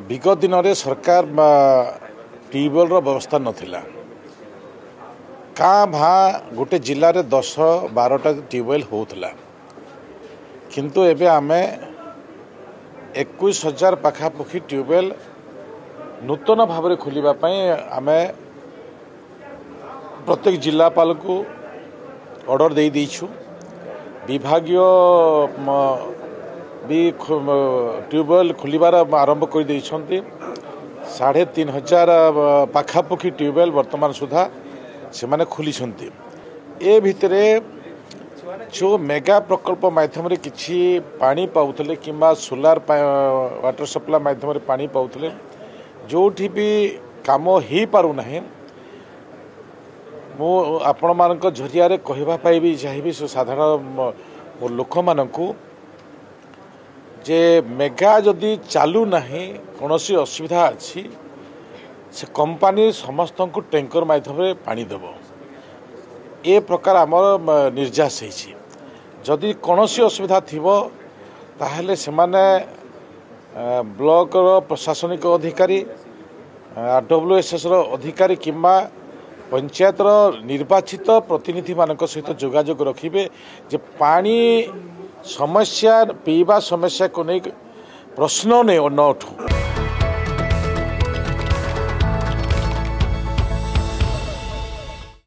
विगत दिन में सरकार ट्यूबवेल व्यवस्था नाला काँ भा गोटे जिले में 10-12टा ट्यूबवेल होता किंतु एबे आमे 21,000 पाखापाखि ट्यूबवेल नूतन भाव में खोलने आमे प्रत्येक जिलापाल को ऑर्डर दे दीछु। विभागीय भी ट्यूबवेल खोलिबार आरंभ कर 3,500 पाखापाखि ट्यूबवेल वर्तमान सुधा से माने खोली ए भितरे जो मेगा प्रकल्प माध्यम किसी पानी पाउथले किंबा सोलार वाटर सप्लाई माध्यम पानी पाउथले जोठी भी काम हो पारुना मु आपण मानक जरिया कहवा भी चाहिए साधारण लोक मानकु जे मेगा जदि चालू ना कौन सी असुविधा अच्छी से कंपनी समस्त को टैंकर माध्यम पानी देव ए प्रकार आमर निर्यास जदि कौन सी असुविधा थी ताहले से माने ब्लॉक प्रशासनिक अधिकारी RWSS अधिकारी किंबा पंचायत निर्वाचित प्रतिनिधि मान सहित जोगाजोग रखिए जे पानी समस्या पीवा समस्या को नहीं प्रश्न न उठू।